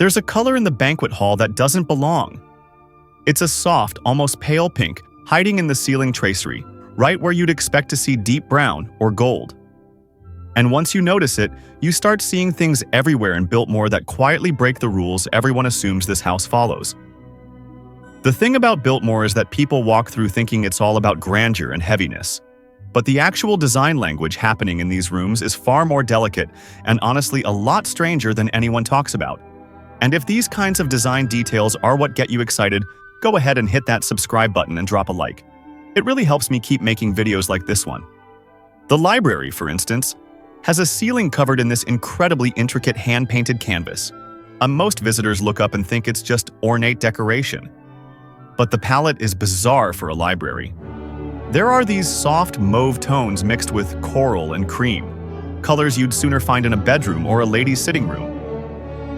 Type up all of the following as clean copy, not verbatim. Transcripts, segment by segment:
There's a color in the banquet hall that doesn't belong. It's a soft, almost pale pink, hiding in the ceiling tracery, right where you'd expect to see deep brown or gold. And once you notice it, you start seeing things everywhere in Biltmore that quietly break the rules everyone assumes this house follows. The thing about Biltmore is that people walk through thinking it's all about grandeur and heaviness. But the actual design language happening in these rooms is far more delicate and honestly a lot stranger than anyone talks about. And if these kinds of design details are what get you excited, go ahead and hit that subscribe button and drop a like. It really helps me keep making videos like this one. The library, for instance, has a ceiling covered in this incredibly intricate hand-painted canvas. Most visitors look up and think it's just ornate decoration. But the palette is bizarre for a library. There are these soft mauve tones mixed with coral and cream, colors you'd sooner find in a bedroom or a lady's sitting room.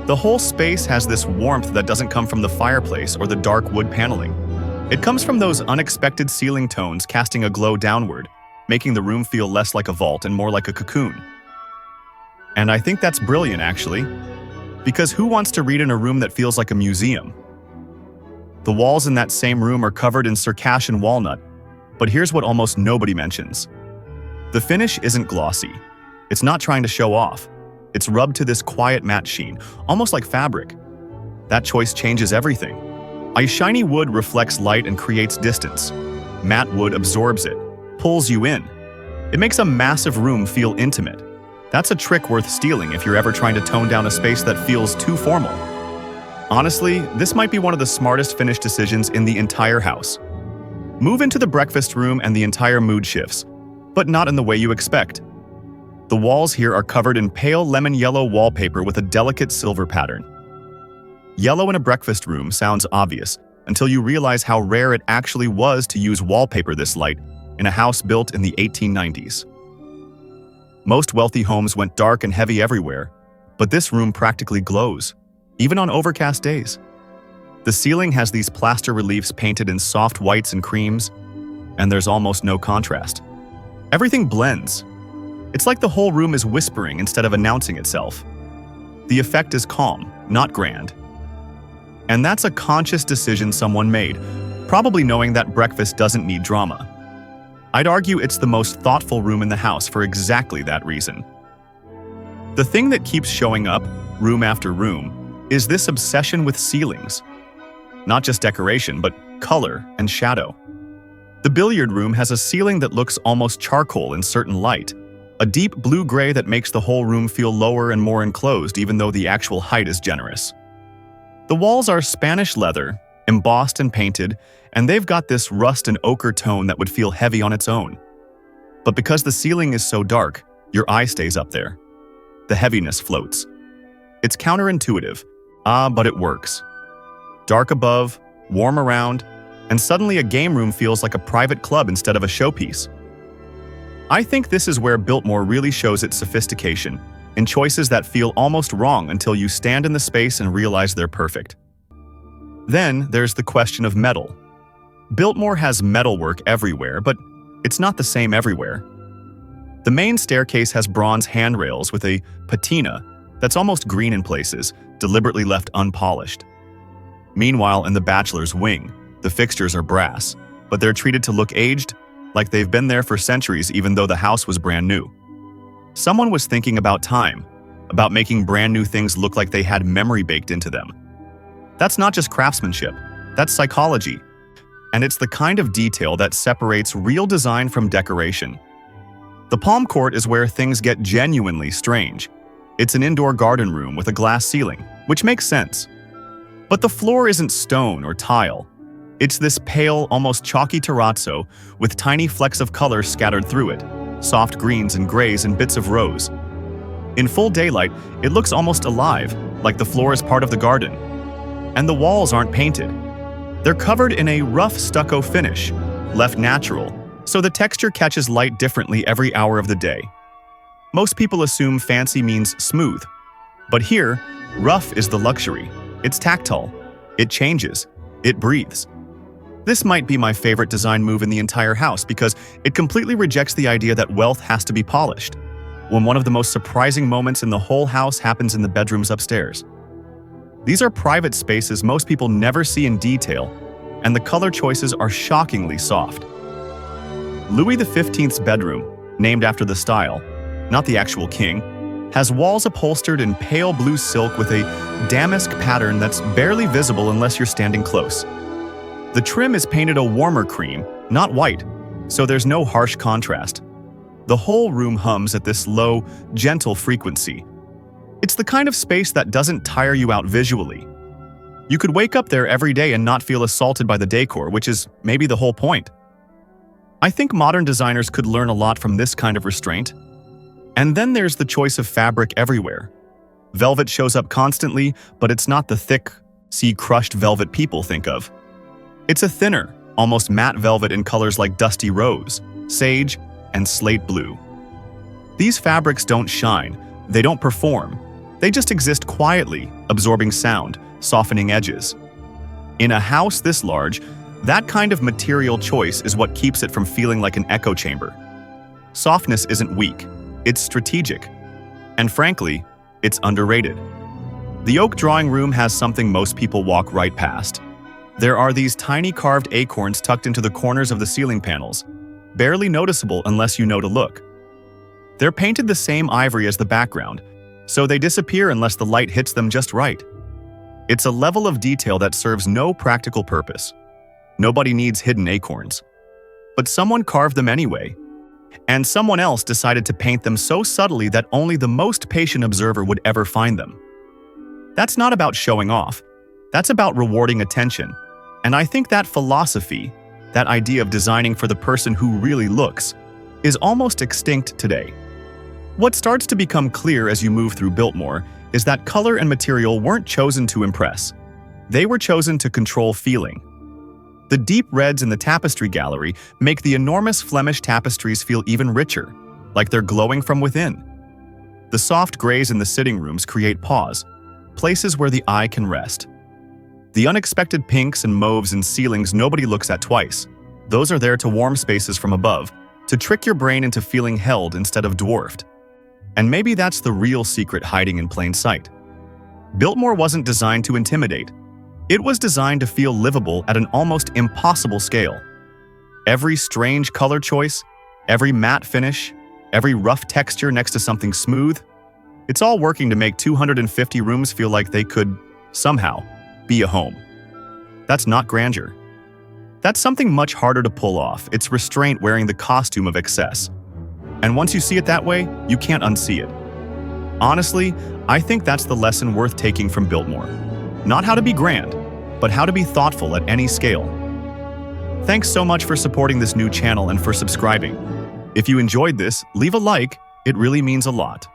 The whole space has this warmth that doesn't come from the fireplace or the dark wood paneling. It comes from those unexpected ceiling tones casting a glow downward, making the room feel less like a vault and more like a cocoon. And I think that's brilliant, actually, because who wants to read in a room that feels like a museum? The walls in that same room are covered in Circassian walnut, but here's what almost nobody mentions. The finish isn't glossy. It's not trying to show off. It's rubbed to this quiet matte sheen, almost like fabric. That choice changes everything. A shiny wood reflects light and creates distance. Matte wood absorbs it, pulls you in. It makes a massive room feel intimate. That's a trick worth stealing if you're ever trying to tone down a space that feels too formal. Honestly, this might be one of the smartest finish decisions in the entire house. Move into the breakfast room and the entire mood shifts, but not in the way you expect. The walls here are covered in pale lemon yellow wallpaper with a delicate silver pattern. Yellow in a breakfast room sounds obvious until you realize how rare it actually was to use wallpaper this light in a house built in the 1890s. Most wealthy homes went dark and heavy everywhere, but this room practically glows, even on overcast days. The ceiling has these plaster reliefs painted in soft whites and creams, and there's almost no contrast. Everything blends. It's like the whole room is whispering instead of announcing itself. The effect is calm, not grand. And that's a conscious decision someone made, probably knowing that breakfast doesn't need drama. I'd argue it's the most thoughtful room in the house for exactly that reason. The thing that keeps showing up, room after room, is this obsession with ceilings. Not just decoration, but color and shadow. The billiard room has a ceiling that looks almost charcoal in certain light, a deep blue-gray that makes the whole room feel lower and more enclosed even though the actual height is generous. The walls are Spanish leather, embossed and painted, and they've got this rust and ochre tone that would feel heavy on its own. But because the ceiling is so dark, your eye stays up there. The heaviness floats. It's counterintuitive, but it works. Dark above, warm around, and suddenly a game room feels like a private club instead of a showpiece. I think this is where Biltmore really shows its sophistication, in choices that feel almost wrong until you stand in the space and realize they're perfect. Then there's the question of metal. Biltmore has metalwork everywhere, but it's not the same everywhere. The main staircase has bronze handrails with a patina that's almost green in places, deliberately left unpolished. Meanwhile, in the bachelor's wing, the fixtures are brass, but they're treated to look aged, like they've been there for centuries even though the house was brand new. Someone was thinking about time, about making brand new things look like they had memory baked into them. That's not just craftsmanship, that's psychology. And it's the kind of detail that separates real design from decoration. The palm court is where things get genuinely strange. It's an indoor garden room with a glass ceiling, which makes sense. But the floor isn't stone or tile. It's this pale, almost chalky terrazzo with tiny flecks of color scattered through it, soft greens and grays and bits of rose. In full daylight, it looks almost alive, like the floor is part of the garden. And the walls aren't painted. They're covered in a rough stucco finish, left natural, so the texture catches light differently every hour of the day. Most people assume fancy means smooth, but here, rough is the luxury. It's tactile. It changes. It breathes. This might be my favorite design move in the entire house because it completely rejects the idea that wealth has to be polished, when one of the most surprising moments in the whole house happens in the bedrooms upstairs. These are private spaces most people never see in detail, and the color choices are shockingly soft. Louis XV's bedroom, named after the style, not the actual king, has walls upholstered in pale blue silk with a damask pattern that's barely visible unless you're standing close. The trim is painted a warmer cream, not white, so there's no harsh contrast. The whole room hums at this low, gentle frequency. It's the kind of space that doesn't tire you out visually. You could wake up there every day and not feel assaulted by the decor, which is maybe the whole point. I think modern designers could learn a lot from this kind of restraint. And then there's the choice of fabric everywhere. Velvet shows up constantly, but it's not the thick, crushed velvet people think of. It's a thinner, almost matte velvet in colors like dusty rose, sage, and slate blue. These fabrics don't shine, they don't perform. They just exist quietly, absorbing sound, softening edges. In a house this large, that kind of material choice is what keeps it from feeling like an echo chamber. Softness isn't weak, it's strategic. And frankly, it's underrated. The oak drawing room has something most people walk right past. There are these tiny carved acorns tucked into the corners of the ceiling panels, barely noticeable unless you know to look. They're painted the same ivory as the background, so they disappear unless the light hits them just right. It's a level of detail that serves no practical purpose. Nobody needs hidden acorns. But someone carved them anyway, and someone else decided to paint them so subtly that only the most patient observer would ever find them. That's not about showing off. That's about rewarding attention. And I think that philosophy, that idea of designing for the person who really looks, is almost extinct today. What starts to become clear as you move through Biltmore is that color and material weren't chosen to impress. They were chosen to control feeling. The deep reds in the tapestry gallery make the enormous Flemish tapestries feel even richer, like they're glowing from within. The soft grays in the sitting rooms create pause, places where the eye can rest. The unexpected pinks and mauves in ceilings nobody looks at twice. Those are there to warm spaces from above, to trick your brain into feeling held instead of dwarfed. And maybe that's the real secret hiding in plain sight. Biltmore wasn't designed to intimidate. It was designed to feel livable at an almost impossible scale. Every strange color choice, every matte finish, every rough texture next to something smooth, it's all working to make 250 rooms feel like they could, somehow, be a home. That's not grandeur. That's something much harder to pull off. It's restraint wearing the costume of excess. And once you see it that way, you can't unsee it. Honestly, I think that's the lesson worth taking from Biltmore. Not how to be grand, but how to be thoughtful at any scale. Thanks so much for supporting this new channel and for subscribing. If you enjoyed this, leave a like, it really means a lot.